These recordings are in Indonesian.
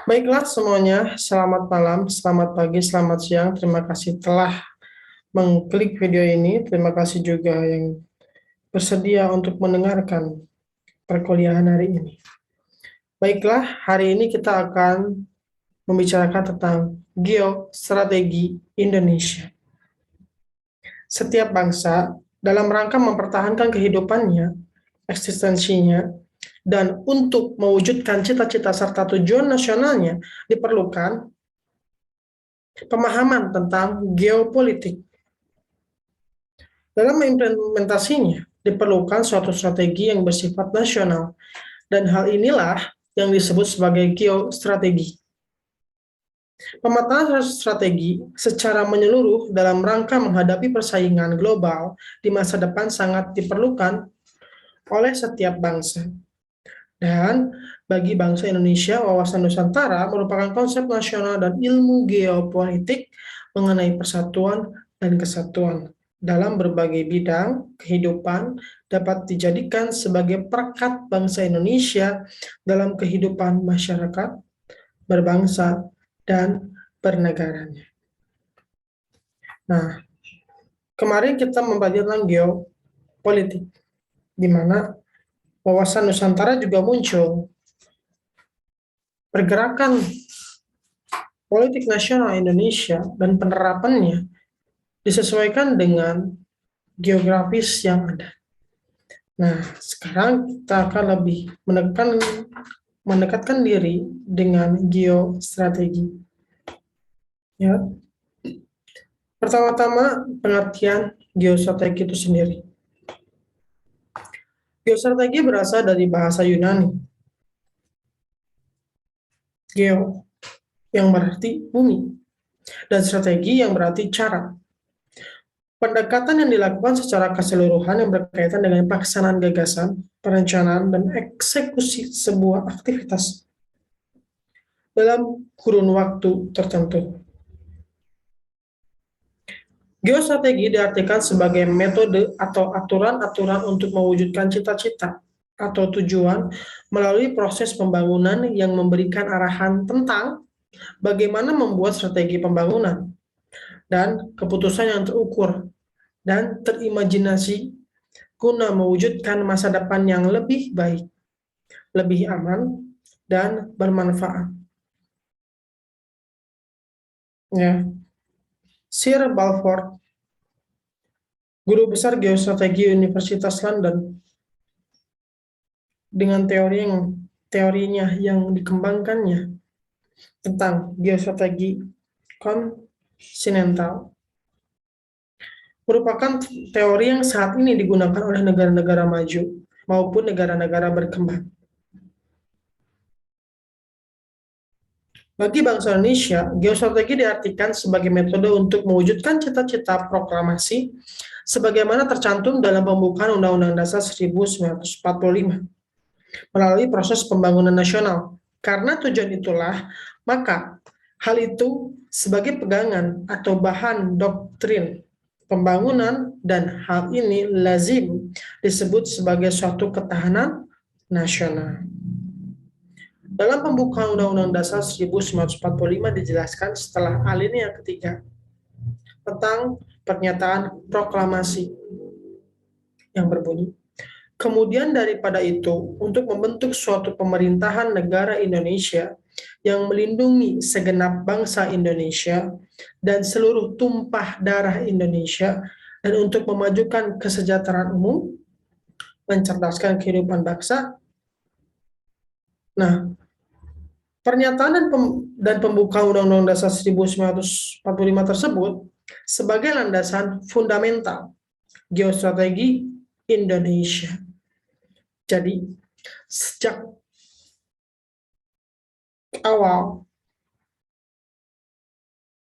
Baiklah semuanya, selamat malam, selamat pagi, selamat siang. Terima kasih telah mengklik video ini. Terima kasih juga yang bersedia untuk mendengarkan perkuliahan hari ini. Baiklah, hari ini kita akan membicarakan tentang geostrategi Indonesia. Setiap bangsa dalam rangka mempertahankan kehidupannya, eksistensinya, dan untuk mewujudkan cita-cita serta tujuan nasionalnya diperlukan pemahaman tentang geopolitik. Dalam implementasinya, diperlukan suatu strategi yang bersifat nasional, dan hal inilah yang disebut sebagai geostrategi. Pemetaan strategi secara menyeluruh dalam rangka menghadapi persaingan global di masa depan sangat diperlukan oleh setiap bangsa. Dan bagi bangsa Indonesia, wawasan Nusantara merupakan konsep nasional dan ilmu geopolitik mengenai persatuan dan kesatuan dalam berbagai bidang kehidupan dapat dijadikan sebagai perekat bangsa Indonesia dalam kehidupan masyarakat, berbangsa, dan bernegaranya. Nah, kemarin kita membahas tentang geopolitik, di mana wawasan Nusantara juga muncul. Pergerakan politik nasional Indonesia dan penerapannya disesuaikan dengan geografis yang ada. Nah, sekarang kita akan lebih mendekatkan diri dengan geostrategi. Ya. Pertama-tama, pengertian geostrategi itu sendiri. Geostrategi berasal dari bahasa Yunani. Geo yang berarti bumi, dan strategi yang berarti cara. Pendekatan yang dilakukan secara keseluruhan yang berkaitan dengan pelaksanaan gagasan, perencanaan, dan eksekusi sebuah aktivitas dalam kurun waktu tertentu. Geostrategi diartikan sebagai metode atau aturan-aturan untuk mewujudkan cita-cita atau tujuan melalui proses pembangunan yang memberikan arahan tentang bagaimana membuat strategi pembangunan dan keputusan yang terukur dan terimajinasi guna mewujudkan masa depan yang lebih baik, lebih aman, dan bermanfaat. Ya. Sir Balfour, guru besar geostrategi Universitas London, dengan teorinya yang dikembangkannya tentang geostrategi kontinental, merupakan teori yang saat ini digunakan oleh negara-negara maju maupun negara-negara berkembang. Bagi bangsa Indonesia, geostrategi diartikan sebagai metode untuk mewujudkan cita-cita proklamasi sebagaimana tercantum dalam pembukaan Undang-Undang Dasar 1945 melalui proses pembangunan nasional. Karena tujuan itulah, maka hal itu sebagai pegangan atau bahan doktrin pembangunan, dan hal ini lazim disebut sebagai suatu ketahanan nasional. Dalam pembukaan Undang-Undang Dasar 1945 dijelaskan setelah alinea ketiga tentang pernyataan proklamasi yang berbunyi, kemudian daripada itu, untuk membentuk suatu pemerintahan negara Indonesia yang melindungi segenap bangsa Indonesia dan seluruh tumpah darah Indonesia, dan untuk memajukan kesejahteraan umum, mencerdaskan kehidupan bangsa. Nah, pernyataan dan pembukaan Undang-Undang Dasar 1945 tersebut sebagai landasan fundamental geostrategi Indonesia. Jadi, sejak awal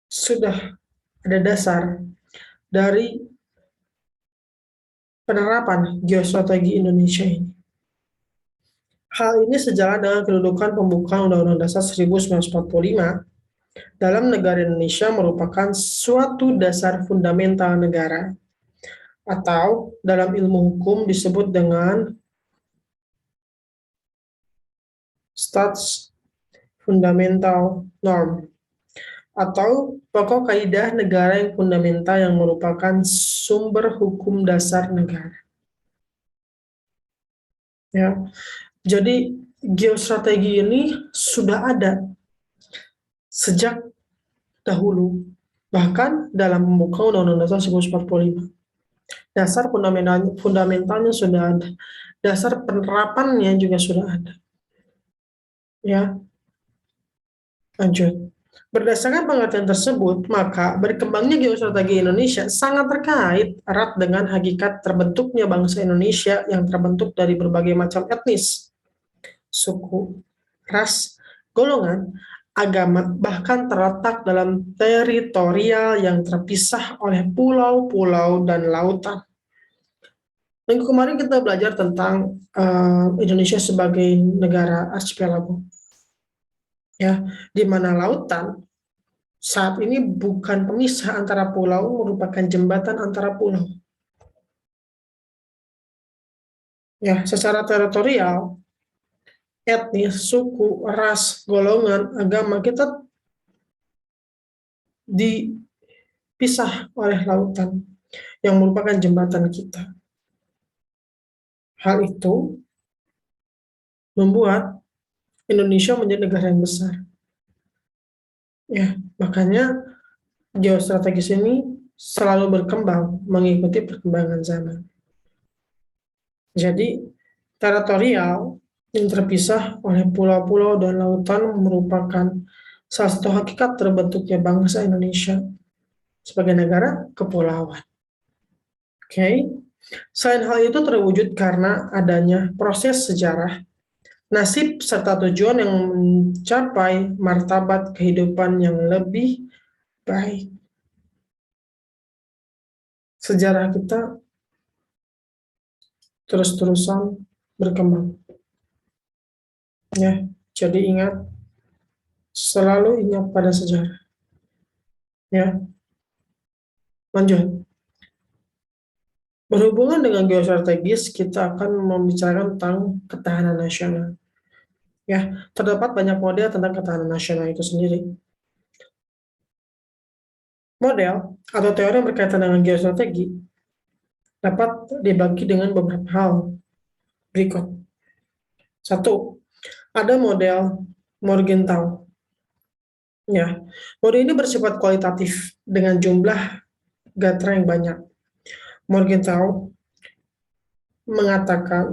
sudah ada dasar dari penerapan geostrategi Indonesia ini. Hal ini sejalan dengan kedudukan pembukaan Undang-Undang Dasar 1945 dalam negara Indonesia merupakan suatu dasar fundamental negara, atau dalam ilmu hukum disebut dengan Staats fundamental norm, atau pokok kaidah negara yang fundamental yang merupakan sumber hukum dasar negara. Ya, jadi geostrategi ini sudah ada sejak dahulu, bahkan dalam pembukaan Undang-Undang Dasar 1945. Dasar fundamentalnya sudah ada, dasar penerapannya juga sudah ada. Ya, lanjut. Berdasarkan pengertian tersebut, maka berkembangnya geostrategi Indonesia sangat terkait erat dengan hakikat terbentuknya bangsa Indonesia yang terbentuk dari berbagai macam etnis, suku, ras, golongan, agama, bahkan terletak dalam teritorial yang terpisah oleh pulau-pulau dan lautan. Minggu kemarin kita belajar tentang Indonesia sebagai negara archipelago, ya, di mana lautan saat ini bukan pemisah antara pulau, merupakan jembatan antara pulau. Ya, secara teritorial, etnis, suku, ras, golongan, agama kita dipisah oleh lautan yang merupakan jembatan kita. Hal itu membuat Indonesia menjadi negara yang besar. Ya, makanya geostrategis ini selalu berkembang mengikuti perkembangan zaman. Jadi, teritorial yang terpisah oleh pulau-pulau dan lautan merupakan salah satu hakikat terbentuknya bangsa Indonesia sebagai negara kepulauan. Oke. Selain hal itu terwujud karena adanya proses sejarah, nasib serta tujuan yang mencapai martabat kehidupan yang lebih baik. Sejarah kita terus-terusan berkembang. Ya, jadi ingat, selalu ingat pada sejarah. Ya, lanjut. Berhubungan dengan geostrategis, kita akan membicarakan tentang ketahanan nasional. Ya, terdapat banyak model tentang ketahanan nasional itu sendiri. Model atau teori yang berkaitan dengan geostrategi dapat dibagi dengan beberapa hal berikut. 1. Ada model Morgenthau. Ya, model ini bersifat kualitatif dengan jumlah gatra yang banyak. Morgenthau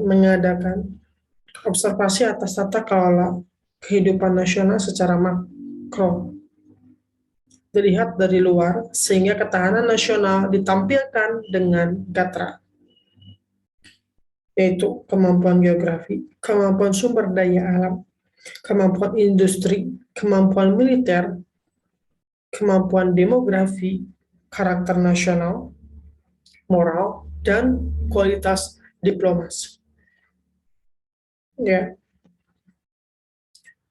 mengadakan observasi atas tata kelola kehidupan nasional secara makro, dilihat dari luar, sehingga ketahanan nasional ditampilkan dengan gatra, yaitu kemampuan geografi, kemampuan sumber daya alam, kemampuan industri, kemampuan militer, kemampuan demografi, karakter nasional, moral, dan kualitas diplomasi. Ya.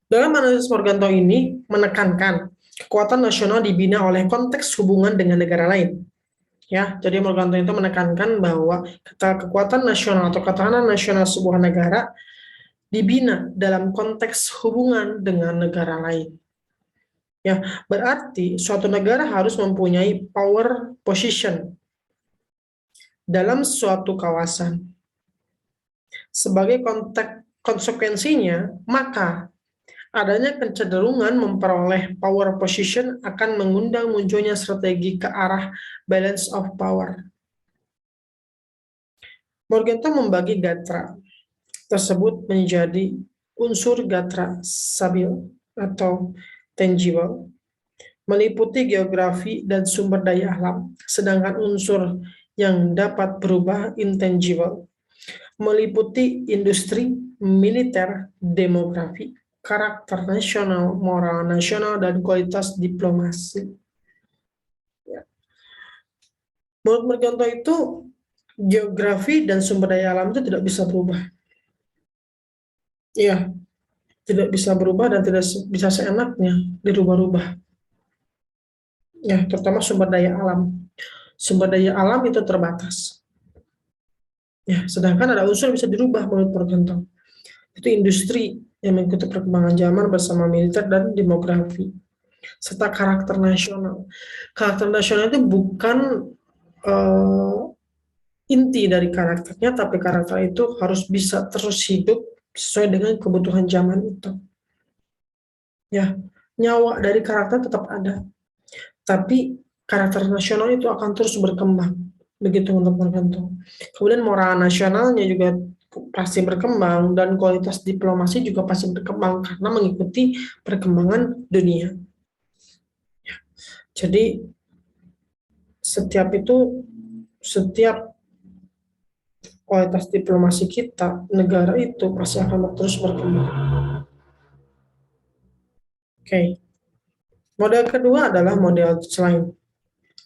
Dalam analisis Morgenthau ini menekankan kekuatan nasional dibina oleh konteks hubungan dengan negara lain. Ya, jadi Morgenthau itu menekankan bahwa kekuatan nasional atau ketahanan nasional sebuah negara dibina dalam konteks hubungan dengan negara lain. Ya, berarti suatu negara harus mempunyai power position dalam suatu kawasan. Sebagai konsekuensinya, maka adanya kecenderungan memperoleh power position akan mengundang munculnya strategi ke arah balance of power. Morgenthau membagi gatra tersebut menjadi unsur gatra stabil atau tangible, meliputi geografi dan sumber daya alam, sedangkan unsur yang dapat berubah intangible, meliputi industri, militer, demografi, karakter nasional, moral nasional, dan kualitas diplomasi. Ya. Menurut Morgenthau itu, geografi dan sumber daya alam itu tidak bisa berubah. Ya, tidak bisa berubah dan tidak bisa seenaknya dirubah-rubah. Ya, terutama sumber daya alam. Sumber daya alam itu terbatas. Ya, sedangkan ada unsur yang bisa dirubah menurut Morgenthau. Itu industri, yang mengikuti perkembangan zaman bersama militer dan demografi, serta karakter nasional. Karakter nasional itu bukan inti dari karakternya, tapi karakter itu harus bisa terus hidup sesuai dengan kebutuhan zaman itu. Ya, nyawa dari karakter tetap ada, tapi karakter nasional itu akan terus berkembang, begitu untuk tertentu. Kemudian moral nasionalnya juga pasti berkembang, dan kualitas diplomasi juga pasti berkembang karena mengikuti perkembangan dunia. Jadi setiap kualitas diplomasi kita, negara itu pasti akan terus berkembang. Oke. Model kedua adalah model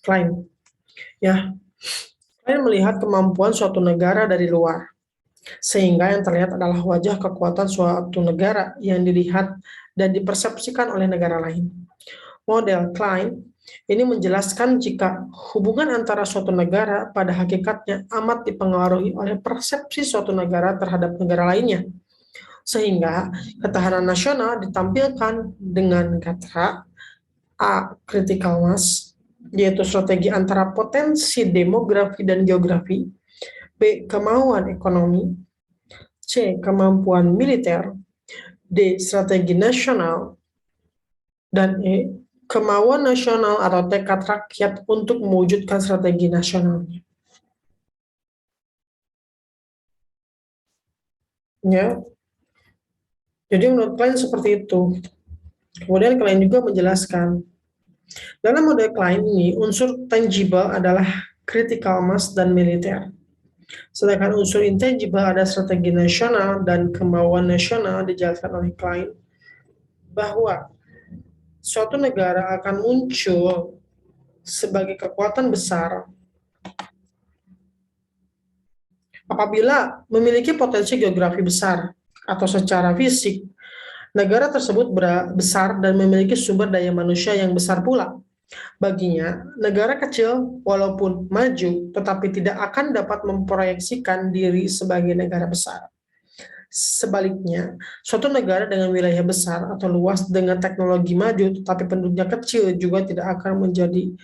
Klein. Ya, Klein melihat kemampuan suatu negara dari luar, sehingga yang terlihat adalah wajah kekuatan suatu negara yang dilihat dan dipersepsikan oleh negara lain. Model Klein ini menjelaskan jika hubungan antara suatu negara pada hakikatnya amat dipengaruhi oleh persepsi suatu negara terhadap negara lainnya. Sehingga ketahanan nasional ditampilkan dengan kata A. Critical mass, yaitu strategi antara potensi demografi dan geografi. B. Kemauan ekonomi. C. Kemampuan militer. D. Strategi nasional. Dan E. Kemauan nasional atau tekad rakyat untuk mewujudkan strategi nasionalnya. Ya. Jadi menurut Klein seperti itu. Kemudian Klein juga menjelaskan, dalam model Klein ini, unsur tangible adalah critical mass dan militer. Sedangkan unsur intangible ada strategi nasional dan kemauan nasional. Dijelaskan oleh Klein bahwa suatu negara akan muncul sebagai kekuatan besar apabila memiliki potensi geografi besar, atau secara fisik negara tersebut besar dan memiliki sumber daya manusia yang besar pula. Baginya, negara kecil walaupun maju tetapi tidak akan dapat memproyeksikan diri sebagai negara besar. Sebaliknya, suatu negara dengan wilayah besar atau luas dengan teknologi maju tetapi penduduknya kecil juga tidak akan menjadi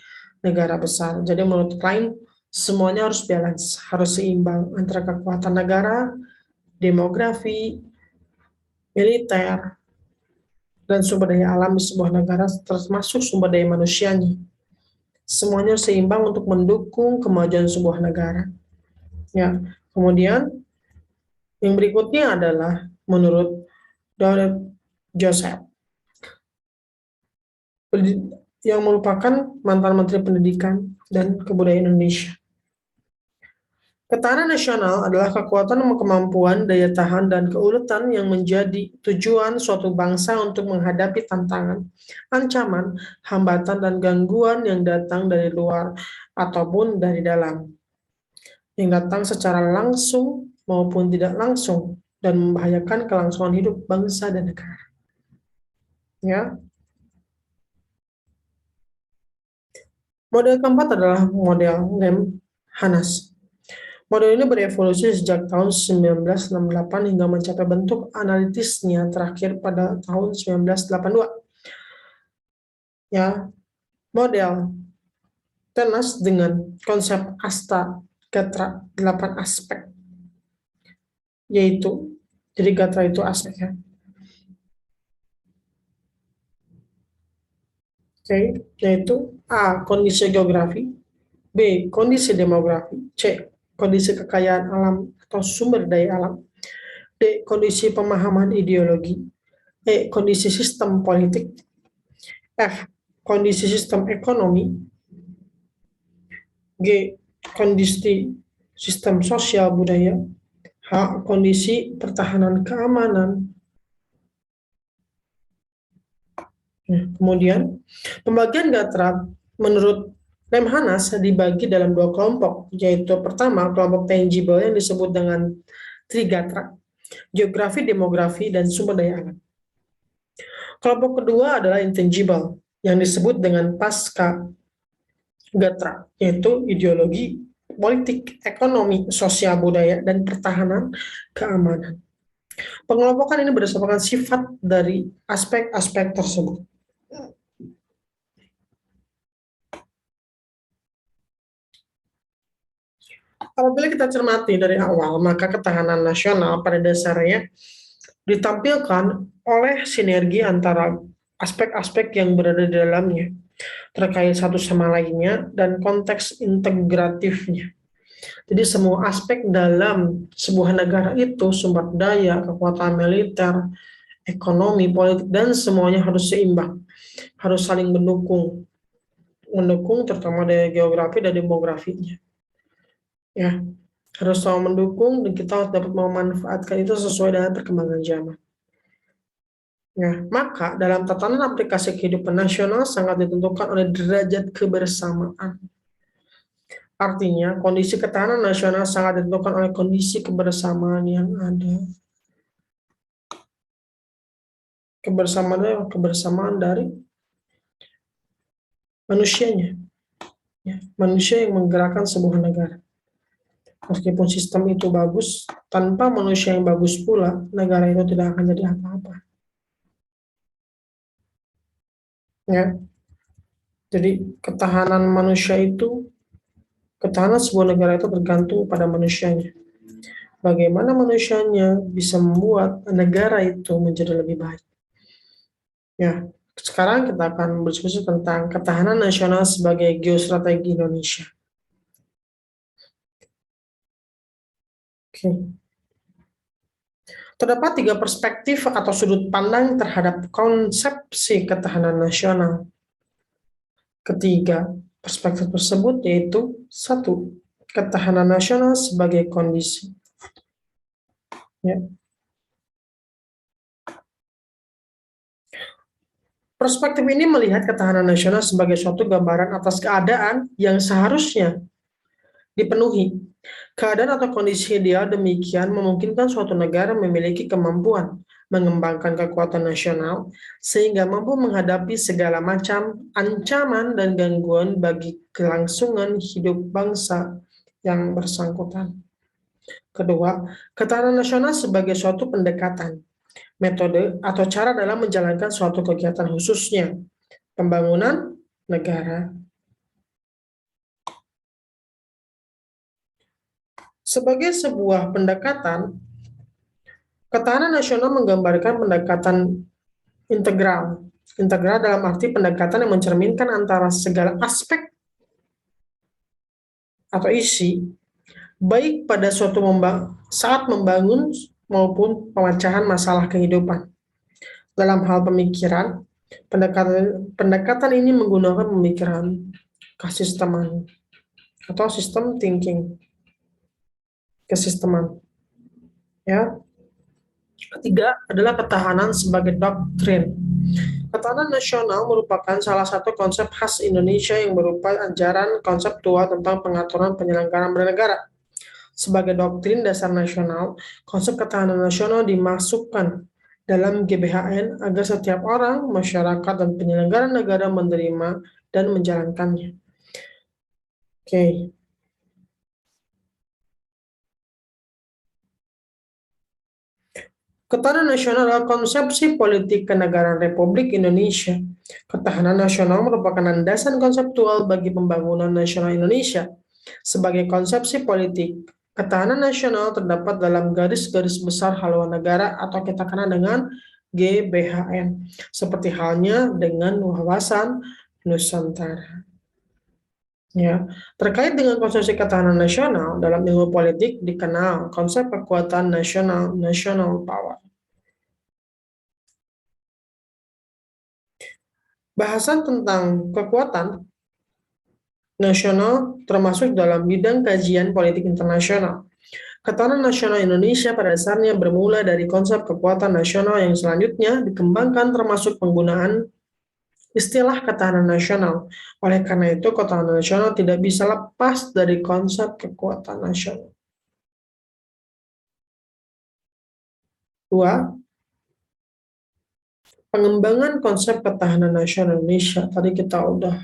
negara besar. Jadi menurut Klein, semuanya harus balance, harus seimbang antara kekuatan negara, demografi, militer, dan sumber daya alam di sebuah negara, termasuk sumber daya manusianya. Semuanya seimbang untuk mendukung kemajuan sebuah negara. Ya, kemudian yang berikutnya adalah menurut Donald Joseph, yang merupakan mantan Menteri Pendidikan dan Kebudayaan Indonesia. Ketahanan nasional adalah kekuatan, kemampuan, daya tahan, dan keuletan yang menjadi tujuan suatu bangsa untuk menghadapi tantangan, ancaman, hambatan, dan gangguan yang datang dari luar ataupun dari dalam, yang datang secara langsung maupun tidak langsung dan membahayakan kelangsungan hidup bangsa dan negara. Ya. Model keempat adalah model Lemhanas. Model ini berevolusi sejak tahun 1968 hingga mencapai bentuk analitisnya terakhir pada tahun 1982. Ya, model tenas dengan konsep Asta Gatra 8 aspek, yaitu, jadi Gatra itu aspek ya. Oke, yaitu A. Kondisi geografi, B. Kondisi demografi, C. Kondisi kekayaan alam atau sumber daya alam, D. Kondisi pemahaman ideologi, E. Kondisi sistem politik, F. Kondisi sistem ekonomi, G. Kondisi sistem sosial budaya, H. Kondisi pertahanan keamanan. Kemudian, pembagian Gatra menurut Lemhanas dibagi dalam dua kelompok, yaitu pertama, kelompok tangible yang disebut dengan Trigatra, geografi, demografi, dan sumber daya alam. Kelompok kedua adalah intangible, yang disebut dengan pasca Gatra, yaitu ideologi, politik, ekonomi, sosial budaya, dan pertahanan keamanan. Pengelompokan ini berdasarkan sifat dari aspek-aspek tersebut. Apabila kita cermati dari awal, maka ketahanan nasional pada dasarnya ditampilkan oleh sinergi antara aspek-aspek yang berada di dalamnya, terkait satu sama lainnya, dan konteks integratifnya. Jadi semua aspek dalam sebuah negara itu, sumber daya, kekuatan militer, ekonomi, politik, dan semuanya harus seimbang, harus saling mendukung, terutama dari geografi dan demografinya. Ya, harus selalu mendukung dan kita harus dapat memanfaatkan itu sesuai dengan perkembangan zaman. Ya, maka dalam tatanan aplikasi kehidupan nasional sangat ditentukan oleh derajat kebersamaan. Artinya, kondisi ketahanan nasional sangat ditentukan oleh kondisi kebersamaan yang ada. Kebersamaan dari manusianya. Ya, manusia yang menggerakkan sebuah negara. Meskipun sistem itu bagus, tanpa manusia yang bagus pula, negara itu tidak akan jadi apa-apa. Ya, jadi ketahanan sebuah negara itu tergantung pada manusianya. Bagaimana manusianya bisa membuat negara itu menjadi lebih baik. Ya, sekarang kita akan berdiskusi tentang ketahanan nasional sebagai geostrategi Indonesia. Oke. Terdapat 3 perspektif atau sudut pandang terhadap konsepsi ketahanan nasional. Ketiga perspektif tersebut yaitu 1. Ketahanan nasional sebagai kondisi. Ya. Perspektif ini melihat ketahanan nasional sebagai suatu gambaran atas keadaan yang seharusnya dipenuhi. Keadaan atau kondisi ideal demikian memungkinkan suatu negara memiliki kemampuan mengembangkan kekuatan nasional sehingga mampu menghadapi segala macam ancaman dan gangguan bagi kelangsungan hidup bangsa yang bersangkutan. Kedua, ketahanan nasional sebagai suatu pendekatan, metode atau cara dalam menjalankan suatu kegiatan khususnya, pembangunan negara. Sebagai sebuah pendekatan, ketahanan nasional menggambarkan pendekatan integral. Integral dalam arti pendekatan yang mencerminkan antara segala aspek atau isi, baik pada saat membangun maupun pemecahan masalah kehidupan. Dalam hal pemikiran, pendekatan ini menggunakan pemikiran kesisteman atau sistem thinking, kesisteman. Ya. Ketiga adalah ketahanan sebagai doktrin. Ketahanan nasional merupakan salah satu konsep khas Indonesia yang berupa ajaran konseptual tentang pengaturan penyelenggaraan bernegara. Sebagai doktrin dasar nasional, konsep ketahanan nasional dimasukkan dalam GBHN agar setiap orang, masyarakat, dan penyelenggara negara menerima dan menjalankannya. Oke. Ketahanan nasional adalah konsepsi politik kenegaraan Republik Indonesia. Ketahanan nasional merupakan landasan konseptual bagi pembangunan nasional Indonesia. Sebagai konsepsi politik, ketahanan nasional terdapat dalam garis-garis besar haluan negara atau kita kenal dengan GBHN, seperti halnya dengan wawasan Nusantara. Ya, terkait dengan konsepsi ketahanan nasional dalam ilmu politik dikenal konsep kekuatan nasional, national power. Bahasan tentang kekuatan nasional termasuk dalam bidang kajian politik internasional. Ketahanan nasional Indonesia pada dasarnya bermula dari konsep kekuatan nasional yang selanjutnya dikembangkan termasuk penggunaan istilah ketahanan nasional. Oleh karena itu, ketahanan nasional tidak bisa lepas dari konsep kekuatan nasional. 2. Pengembangan konsep ketahanan nasional Indonesia. Tadi kita udah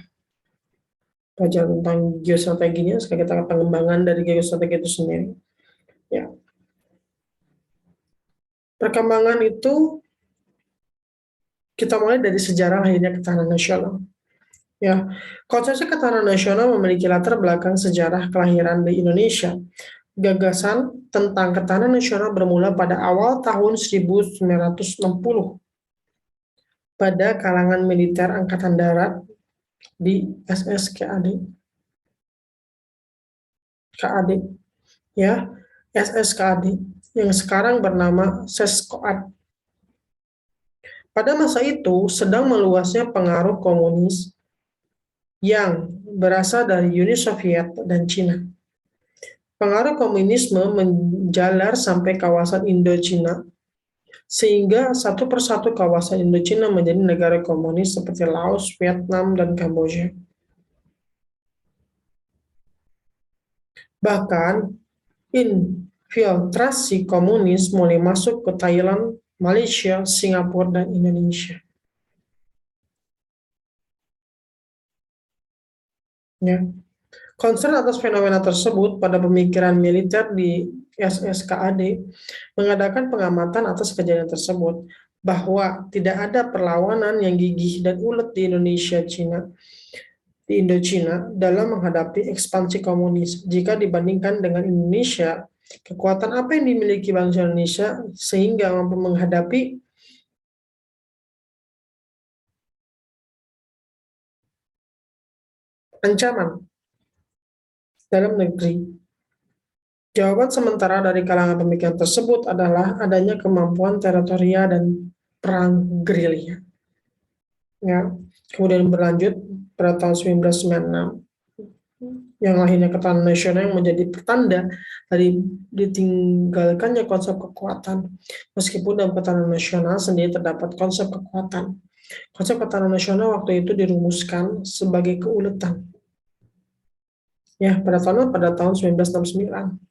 belajar tentang geostrateginya, sekarang kita akan pengembangan dari geostrategi itu sendiri. Ya. Perkembangan itu kita mulai dari sejarah lahirnya ketahanan nasional. Ya, konsepsi ketahanan nasional memiliki latar belakang sejarah kelahiran di Indonesia. Gagasan tentang ketahanan nasional bermula pada awal tahun 1960 pada kalangan militer Angkatan Darat di SSKAD. Ya, SSKAD yang sekarang bernama Seskoad. Pada masa itu sedang meluasnya pengaruh komunis yang berasal dari Uni Soviet dan Cina. Pengaruh komunisme menjalar sampai kawasan Indochina, sehingga satu persatu kawasan Indochina menjadi negara komunis seperti Laos, Vietnam, dan Kamboja. Bahkan, infiltrasi komunis mulai masuk ke Thailand, Malaysia, Singapura, dan Indonesia. Ya. Concern atas fenomena tersebut pada pemikiran militer di SSKAD mengadakan pengamatan atas kejadian tersebut, bahwa tidak ada perlawanan yang gigih dan ulet di Indochina dalam menghadapi ekspansi komunis. Jika dibandingkan dengan Indonesia, kekuatan apa yang dimiliki bangsa Indonesia sehingga mampu menghadapi ancaman dalam negeri? Jawaban sementara dari kalangan pemikiran tersebut adalah adanya kemampuan teritorial dan perang gerilya. Ya, kemudian berlanjut pada tahun 1996 yang lahirnya ketahanan nasional yang menjadi pertanda dari ditinggalkannya konsep kekuatan. Meskipun dalam ketahanan nasional sendiri terdapat konsep kekuatan. Konsep ketahanan nasional waktu itu dirumuskan sebagai keuletan. Ya, pada tahun 1969.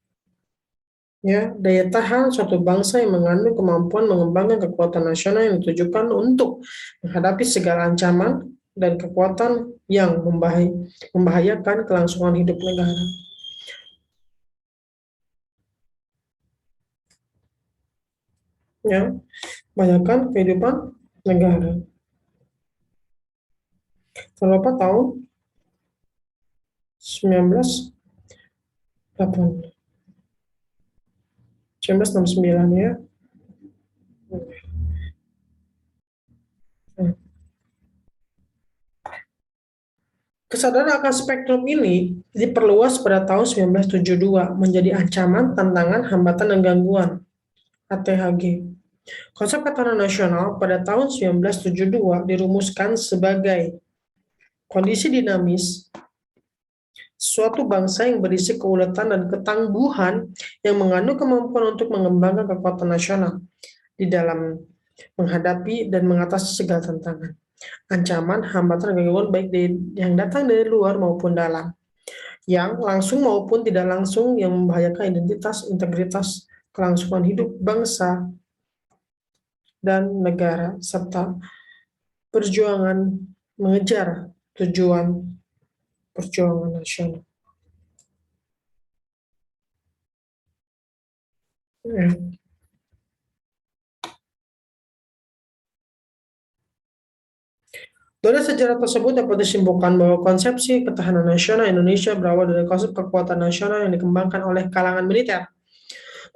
Ya, daya tahan suatu bangsa yang mengandung kemampuan mengembangkan kekuatan nasional yang ditujukan untuk menghadapi segala ancaman dan kekuatan yang membahayakan kelangsungan hidup negara. Ya, membahayakan kehidupan negara. Terdapat tahun 1969 ya. Kesadaran akan spektrum ini diperluas pada tahun 1972 menjadi ancaman, tantangan, hambatan, dan gangguan (ATHG). Konsep ketahanan nasional pada tahun 1972 dirumuskan sebagai kondisi dinamis suatu bangsa yang berisi keuletan dan ketangguhan yang mengandung kemampuan untuk mengembangkan kekuatan nasional di dalam menghadapi dan mengatasi segala tantangan, ancaman, hambatan, dan gangguan baik yang datang dari luar maupun dalam, yang langsung maupun tidak langsung yang membahayakan identitas, integritas, kelangsungan hidup bangsa dan negara, serta perjuangan mengejar tujuan perjuangan nasional. Dari sejarah tersebut dapat disimpulkan bahwa konsepsi ketahanan nasional Indonesia berawal dari konsep kekuatan nasional yang dikembangkan oleh kalangan militer.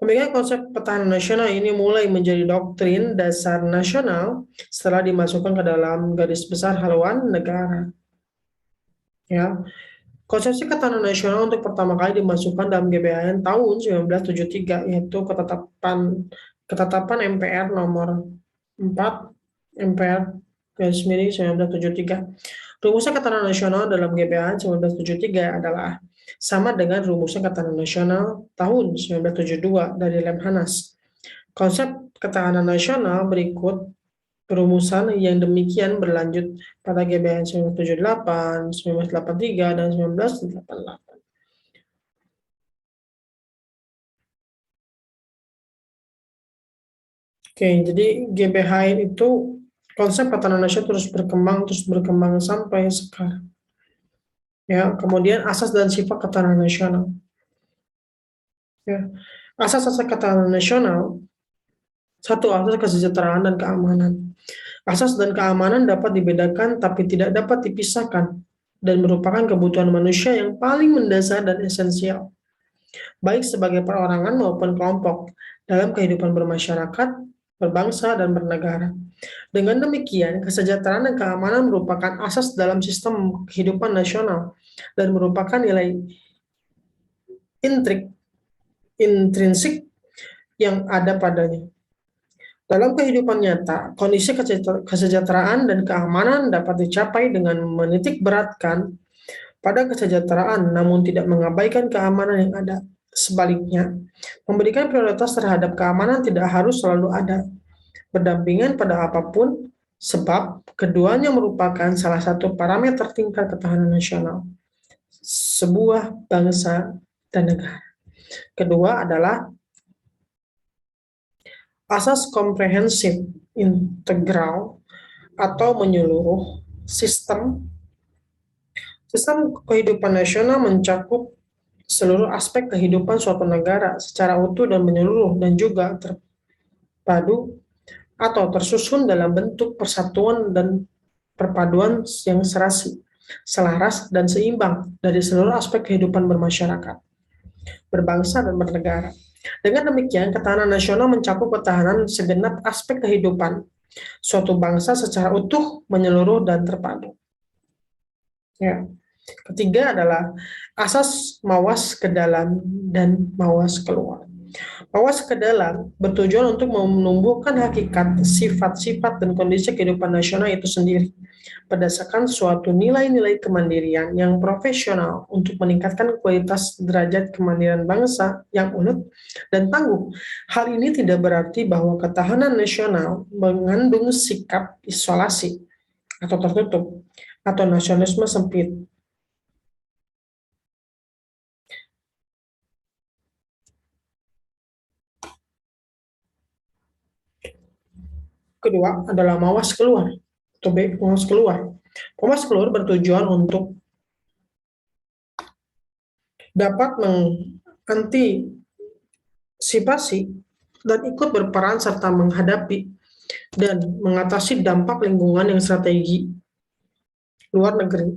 Pemikiran konsep pertahanan nasional ini mulai menjadi doktrin dasar nasional setelah dimasukkan ke dalam garis besar haluan negara. Ya, konsepsi ketahanan nasional untuk pertama kali dimasukkan dalam GBHN tahun 1973, yaitu ketetapan MPR nomor 4 MPR garis miring 1973. Rumusan ketahanan nasional dalam GBHN 1973 adalah sama dengan rumusan ketahanan nasional tahun 1972 dari Lemhanas. Konsep ketahanan nasional berikut perumusan yang demikian berlanjut pada GBHN 1978, 1983, dan 1988. Oke, jadi GBHN itu konsep ketahanan nasional terus berkembang sampai sekarang. Ya, kemudian asas dan sifat ketahanan nasional. Ya, asas-asas ketahanan nasional Satu, asas kesejahteraan dan keamanan. Asas dan keamanan dapat dibedakan tapi tidak dapat dipisahkan dan merupakan kebutuhan manusia yang paling mendasar dan esensial, baik sebagai perorangan maupun kelompok, dalam kehidupan bermasyarakat, berbangsa, dan bernegara. Dengan demikian, kesejahteraan dan keamanan merupakan asas dalam sistem kehidupan nasional dan merupakan nilai intrinsik yang ada padanya. Dalam kehidupan nyata, kondisi kesejahteraan dan keamanan dapat dicapai dengan menitik beratkan pada kesejahteraan, namun tidak mengabaikan keamanan yang ada. Sebaliknya, memberikan prioritas terhadap keamanan tidak harus selalu ada, berdampingan pada apapun, sebab keduanya merupakan salah satu parameter tingkat ketahanan nasional sebuah bangsa dan negara. Kedua adalah asas komprehensif integral atau menyeluruh. Sistem kehidupan nasional mencakup seluruh aspek kehidupan suatu negara secara utuh dan menyeluruh, dan juga terpadu atau tersusun dalam bentuk persatuan dan perpaduan yang serasi, selaras, dan seimbang dari seluruh aspek kehidupan bermasyarakat, berbangsa, dan bernegara. Dengan demikian, ketahanan nasional mencakup ketahanan segenap aspek kehidupan suatu bangsa secara utuh, menyeluruh, dan terpadu. Ya. Ketiga adalah asas mawas ke dalam dan mawas keluar. Mawas ke dalam bertujuan untuk menumbuhkan hakikat, sifat-sifat, dan kondisi kehidupan nasional itu sendiri berdasarkan suatu nilai-nilai kemandirian yang profesional untuk meningkatkan kualitas derajat kemandirian bangsa yang ulet dan tangguh. Hal ini tidak berarti bahwa ketahanan nasional mengandung sikap isolasi atau tertutup atau nasionalisme sempit. Kedua adalah mawas keluar atau mawas keluar. Mawas keluar bertujuan untuk dapat mengantisipasi dan ikut berperan serta menghadapi dan mengatasi dampak lingkungan yang strategi luar negeri,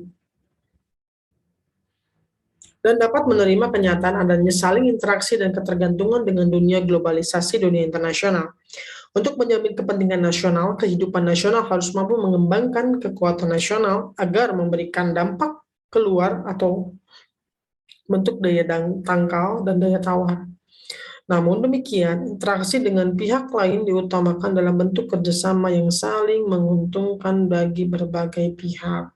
dan dapat menerima kenyataan adanya saling interaksi dan ketergantungan dengan dunia globalisasi dunia internasional. Untuk menjamin kepentingan nasional, kehidupan nasional harus mampu mengembangkan kekuatan nasional agar memberikan dampak keluar atau bentuk daya tangkal dan daya tawar. Namun demikian, interaksi dengan pihak lain diutamakan dalam bentuk kerjasama yang saling menguntungkan bagi berbagai pihak.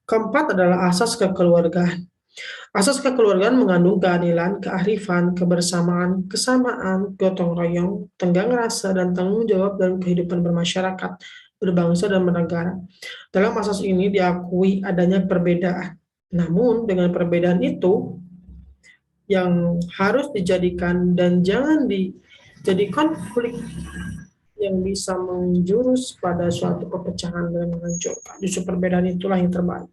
Keempat adalah asas kekeluargaan. Asas kekeluargaan mengandung keadilan, kearifan, kebersamaan, kesamaan, gotong royong, tenggang rasa, dan tanggung jawab dalam kehidupan bermasyarakat, berbangsa, dan bernegara. Dalam asas ini diakui adanya perbedaan. Namun dengan perbedaan itu yang harus dijadikan dan jangan jadi konflik yang bisa menjurus pada suatu perpecahan dan menghancurkan. Justru perbedaan itulah yang terbaik.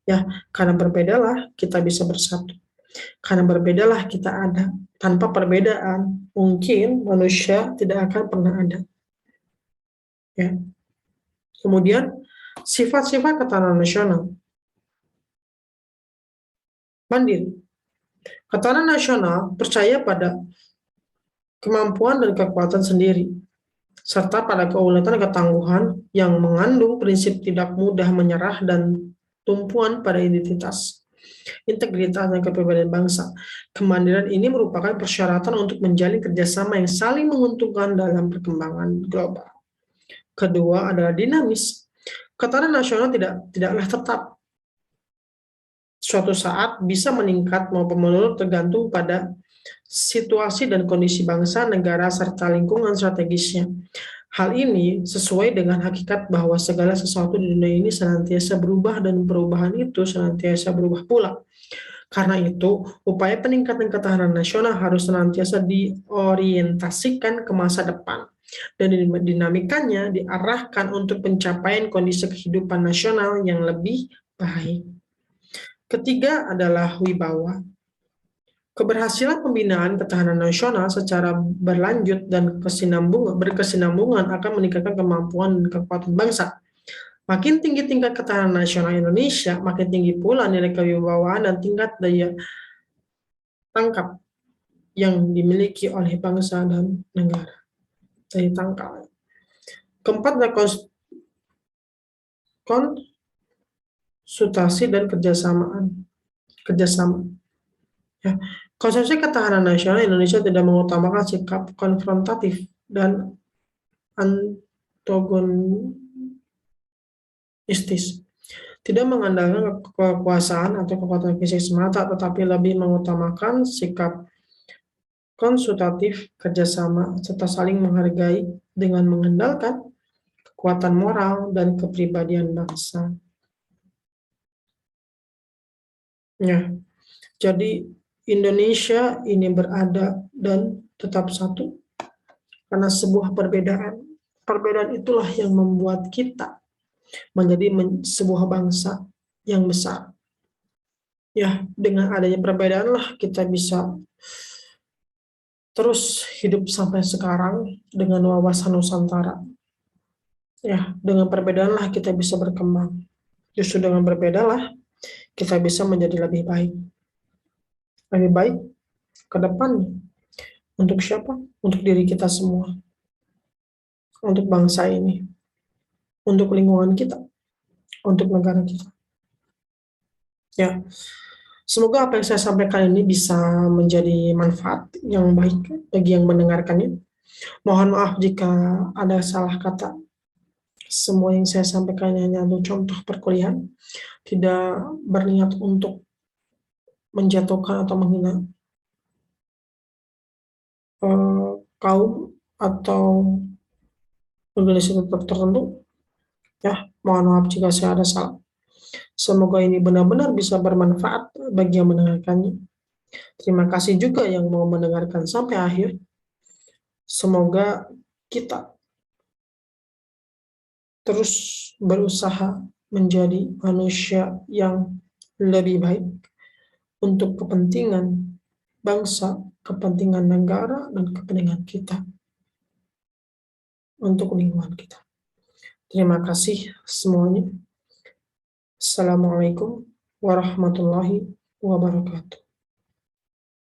Ya, karena berbedalah kita bisa bersatu. Karena berbedalah kita ada. Tanpa perbedaan, mungkin manusia tidak akan pernah ada. Ya. Kemudian, sifat-sifat ketahanan nasional. Mandiri. Ketahanan nasional percaya pada kemampuan dan kekuatan sendiri, serta pada keuletan dan ketangguhan yang mengandung prinsip tidak mudah menyerah dan tumpuan pada identitas, integritas, dan kepribadian bangsa. Kemandirian ini merupakan persyaratan untuk menjalin kerjasama yang saling menguntungkan dalam perkembangan global. Kedua adalah dinamis. Ketahanan nasional tidaklah tetap. Suatu saat bisa meningkat maupun menurun tergantung pada situasi dan kondisi bangsa, negara, serta lingkungan strategisnya. Hal ini sesuai dengan hakikat bahwa segala sesuatu di dunia ini senantiasa berubah dan perubahan itu senantiasa berubah pula. Karena itu, upaya peningkatan ketahanan nasional harus senantiasa diorientasikan ke masa depan dan dinamikanya diarahkan untuk pencapaian kondisi kehidupan nasional yang lebih baik. Ketiga adalah wibawa. Keberhasilan pembinaan ketahanan nasional secara berlanjut dan berkesinambungan akan meningkatkan kemampuan dan kekuatan bangsa. Makin tinggi tingkat ketahanan nasional Indonesia, makin tinggi pula nilai kewibawaan dan tingkat daya tangkap yang dimiliki oleh bangsa dan negara. Daya tangkap. Keempat adalah konsultasi dan kerjasama. Ya. Konsepsi ketahanan nasional Indonesia tidak mengutamakan sikap konfrontatif dan antagonistis. Tidak mengandalkan kekuasaan atau kekuatan fisik semata, tetapi lebih mengutamakan sikap konsultatif, kerjasama, serta saling menghargai dengan mengandalkan kekuatan moral dan kepribadian bangsa. Ya, jadi Indonesia ini berada dan tetap satu karena sebuah perbedaan. Perbedaan itulah yang membuat kita menjadi sebuah bangsa yang besar. Ya, dengan adanya perbedaan lah kita bisa terus hidup sampai sekarang dengan wawasan Nusantara. Ya, dengan perbedaan lah kita bisa berkembang. Justru dengan berbeda lah kita bisa menjadi lebih baik. Lebih baik ke depan. Untuk siapa? Untuk diri kita semua. Untuk bangsa ini. Untuk lingkungan kita. Untuk negara kita. Ya, semoga apa yang saya sampaikan ini bisa menjadi manfaat yang baik bagi yang mendengarkannya. Mohon maaf jika ada salah kata. Semua yang saya sampaikan hanya untuk contoh perkuliahan. Tidak berniat untuk menjatuhkan atau menghina kaum atau organisasi tertentu. Ya, mohon maaf jika saya ada salah. Semoga ini benar-benar bisa bermanfaat bagi yang mendengarkannya. Terima kasih juga yang mau mendengarkan sampai akhir. Semoga kita terus berusaha menjadi manusia yang lebih baik untuk kepentingan bangsa, kepentingan negara, dan kepentingan kita, untuk lingkungan kita. Terima kasih semuanya. Assalamualaikum warahmatullahi wabarakatuh.